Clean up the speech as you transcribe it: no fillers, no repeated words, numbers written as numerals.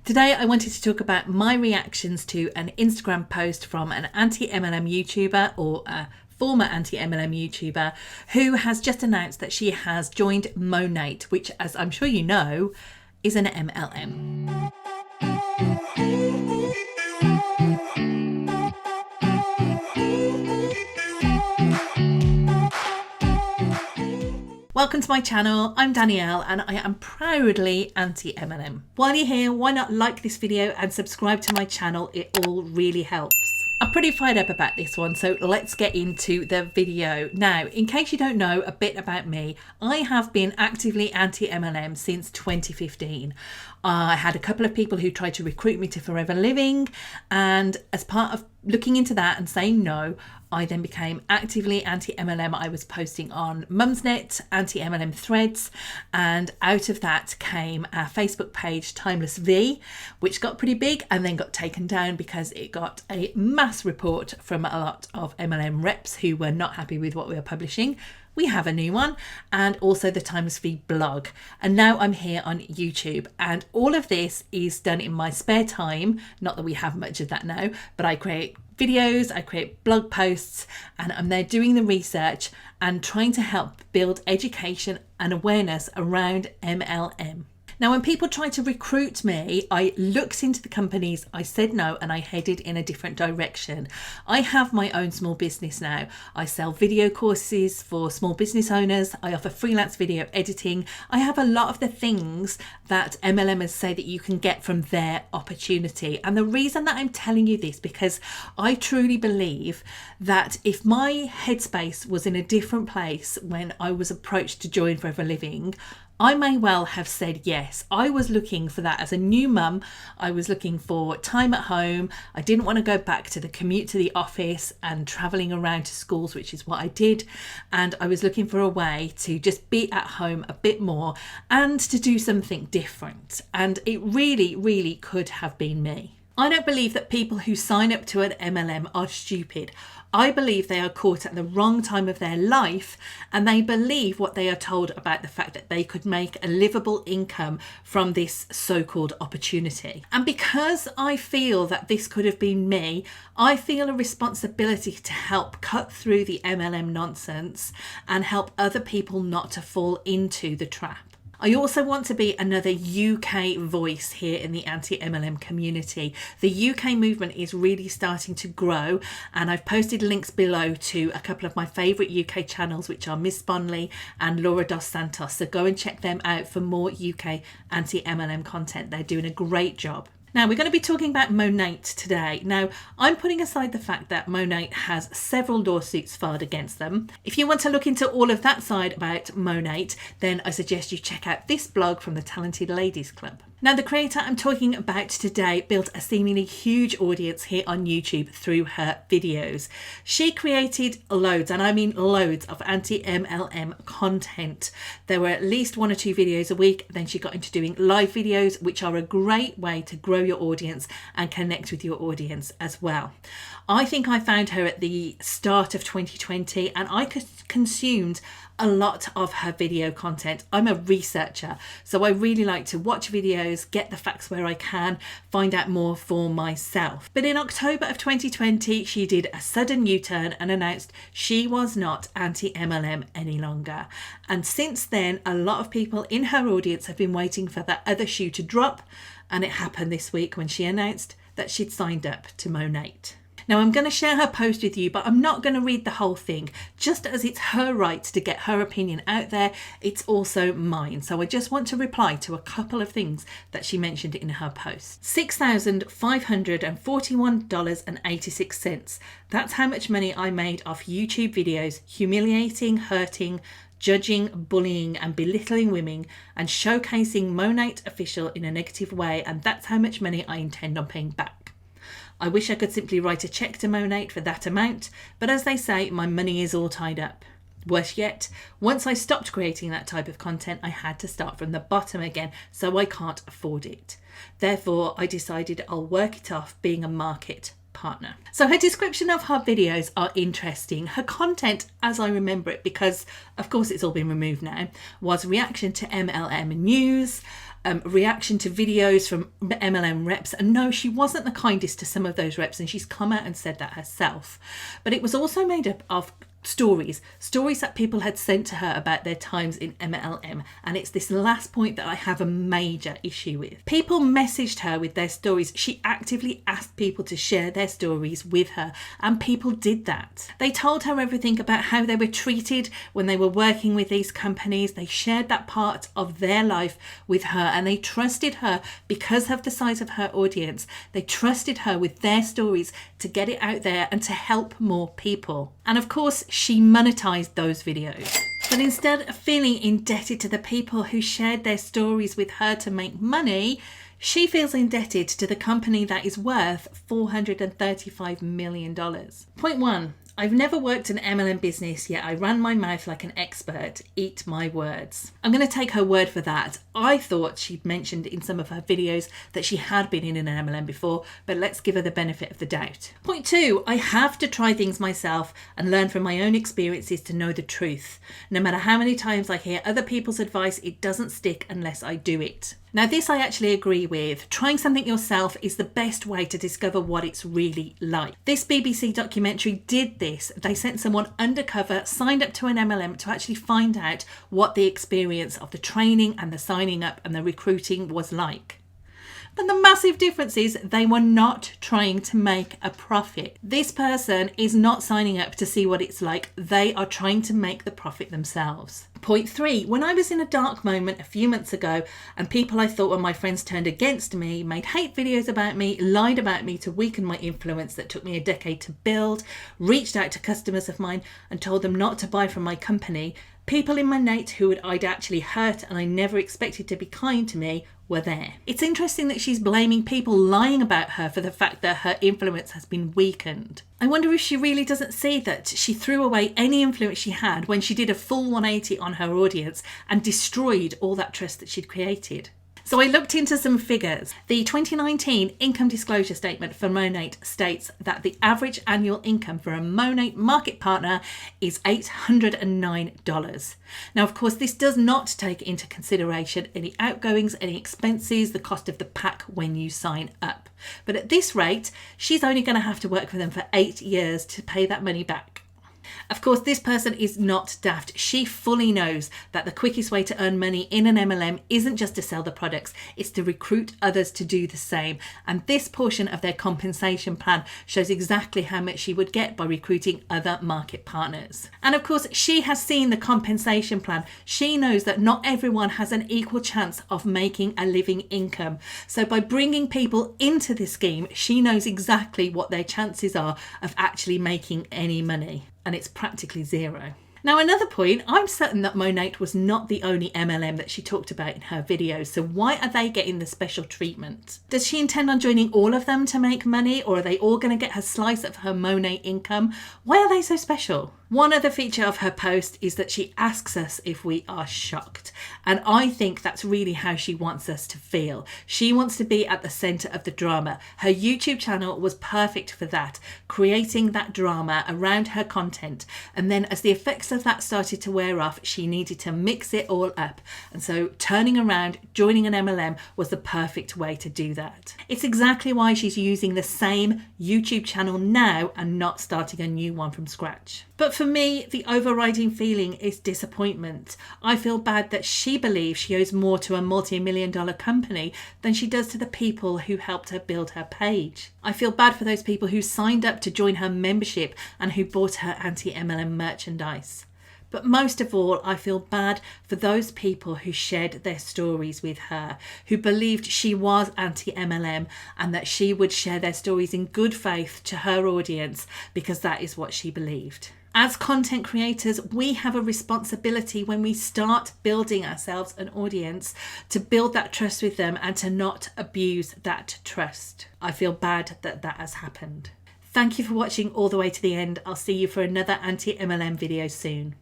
Today I wanted to talk about my reactions to an Instagram post from an anti-MLM YouTuber or a former anti-MLM YouTuber who has just announced that she has joined Monate, which, as I'm sure you know, is an MLM. Welcome to my channel, I'm Danielle and I am proudly anti-MLM. While you're here, why not like this video and subscribe to my channel, it all really helps. I'm pretty fired up about this one, so let's get into the video. Now, in case you don't know a bit about me, I have been actively anti-MLM since 2015. I had a couple of people who tried to recruit me to Forever Living, and as part of looking into that and saying no, I then became actively anti-MLM. I was posting on Mumsnet, anti-MLM threads, and out of that came our Facebook page, Timeless V, which got pretty big and then got taken down because it got a mass report from a lot of MLM reps who were not happy with what we were publishing. We have a new one, and also the Timeless V blog. And now I'm here on YouTube, and all of this is done in my spare time. Not that we have much of that now, but I create videos, I create blog posts, and I'm there doing the research and trying to help build education and awareness around MLM. Now, when people tried to recruit me, I looked into the companies, I said no, and I headed in a different direction. I have my own small business now. I sell video courses for small business owners. I offer freelance video editing. I have a lot of the things that MLMers say that you can get from their opportunity. And the reason that I'm telling you this, because I truly believe that if my headspace was in a different place when I was approached to join Forever Living, I may well have said yes. I was looking for that as a new mum. I was looking for time at home. I didn't want to go back to the commute to the office and travelling around to schools, which is what I did. And I was looking for a way to just be at home a bit more and to do something different. And it really, really could have been me. I don't believe that people who sign up to an MLM are stupid. I believe they are caught at the wrong time of their life, and they believe what they are told about the fact that they could make a livable income from this so-called opportunity. And because I feel that this could have been me, I feel a responsibility to help cut through the MLM nonsense and help other people not to fall into the trap. I also want to be another UK voice here in the anti-MLM community. The UK movement is really starting to grow, and I've posted links below to a couple of my favourite UK channels, which are Miss Bonley and Laura Dos Santos. So go and check them out for more UK anti-MLM content. They're doing a great job. Now, we're going to be talking about Monate today. Now, I'm putting aside the fact that Monate has several lawsuits filed against them. If you want to look into all of that side about Monate, then I suggest you check out this blog from the Talented Ladies Club. Now, the creator I'm talking about today built a seemingly huge audience here on YouTube through her videos. She created loads, and I mean loads, of anti-MLM content. There were at least 1 or 2 videos a week. Then she got into doing live videos, which are a great way to grow your audience and connect with your audience as well. I think I found her at the start of 2020, and I consumed a lot of her video content. I'm a researcher, so I really like to watch videos, get the facts where I can, find out more for myself. But in October of 2020, she did a sudden U-turn and announced she was not anti-MLM any longer. And since then, a lot of people in her audience have been waiting for that other shoe to drop, and it happened this week when she announced that she'd signed up to Monate. Now, I'm going to share her post with you, but I'm not going to read the whole thing. Just as it's her right to get her opinion out there, it's also mine. So I just want to reply to a couple of things that she mentioned in her post. $6,541.86. That's how much money I made off YouTube videos humiliating, hurting, judging, bullying and belittling women and showcasing Monate official in a negative way, and that's how much money I intend on paying back. I wish I could simply write a check to Monate for that amount, but as they say, my money is all tied up. Worse yet, once I stopped creating that type of content, I had to start from the bottom again, so I can't afford it. Therefore, I decided I'll work it off being a market partner. So her description of her videos are interesting. Her content, as I remember it, because of course it's all been removed now, was reaction to MLM news, reaction to videos from MLM reps. And no, she wasn't the kindest to some of those reps, and she's come out and said that herself. But it was also made up of stories that people had sent to her about their times in MLM. And it's this last point that I have a major issue with. People messaged her with their stories. She actively asked people to share their stories with her, and people did that. They told her everything about how they were treated when they were working with these companies. They shared that part of their life with her, and they trusted her because of the size of her audience. They trusted her with their stories to get it out there and to help more people. And of course, she monetized those videos. But instead of feeling indebted to the people who shared their stories with her to make money, she feels indebted to the company that is worth $435 million. Point 1. I've never worked an MLM business, yet I ran my mouth like an expert. Eat my words. I'm going to take her word for that. I thought she'd mentioned in some of her videos that she had been in an MLM before, but let's give her the benefit of the doubt. Point 2, I have to try things myself and learn from my own experiences to know the truth. No matter how many times I hear other people's advice, it doesn't stick unless I do it. Now, this I actually agree with. Trying something yourself is the best way to discover what it's really like. This BBC documentary did this. They sent someone undercover, signed up to an MLM to actually find out what the experience of the training and the signing up and the recruiting was like. But the massive difference is they were not trying to make a profit. This person is not signing up to see what it's like. They are trying to make the profit themselves. Point 3, when I was in a dark moment a few months ago and people I thought were my friends turned against me, made hate videos about me, lied about me to weaken my influence that took me a decade to build, reached out to customers of mine and told them not to buy from my company, people in my net who I'd actually hurt and I never expected to be kind to me were there. It's interesting that she's blaming people lying about her for the fact that her influence has been weakened. I wonder if she really doesn't see that she threw away any influence she had when she did a full 180 on her audience and destroyed all that trust that she'd created. So I looked into some figures. The 2019 income disclosure statement for Monate states that the average annual income for a Monate market partner is $809. Now, of course, this does not take into consideration any outgoings, any expenses, the cost of the pack when you sign up. But at this rate, she's only going to have to work for them for 8 years to pay that money back. Of course, this person is not daft. She fully knows that the quickest way to earn money in an MLM isn't just to sell the products, it's to recruit others to do the same. And this portion of their compensation plan shows exactly how much she would get by recruiting other market partners. And of course, she has seen the compensation plan. She knows that not everyone has an equal chance of making a living income. So by bringing people into the scheme, she knows exactly what their chances are of actually making any money. And it's practically zero. Now, another point, I'm certain that Monate was not the only MLM that she talked about in her videos, so why are they getting the special treatment? Does she intend on joining all of them to make money, or are they all going to get her slice of her Monate income? Why are they so special? One other feature of her post is that she asks us if we are shocked. And I think that's really how she wants us to feel. She wants to be at the center of the drama. Her YouTube channel was perfect for that, creating that drama around her content. And then as the effects of that started to wear off, she needed to mix it all up. And so turning around, joining an MLM was the perfect way to do that. It's exactly why she's using the same YouTube channel now and not starting a new one from scratch. But for me, the overriding feeling is disappointment. I feel bad that she believes she owes more to a multi-million-dollar company than she does to the people who helped her build her page. I feel bad for those people who signed up to join her membership and who bought her AntiMLM merchandise. But most of all, I feel bad for those people who shared their stories with her, who believed she was anti-MLM and that she would share their stories in good faith to her audience because that is what she believed. As content creators, we have a responsibility when we start building ourselves an audience to build that trust with them and to not abuse that trust. I feel bad that that has happened. Thank you for watching all the way to the end. I'll see you for another anti-MLM video soon.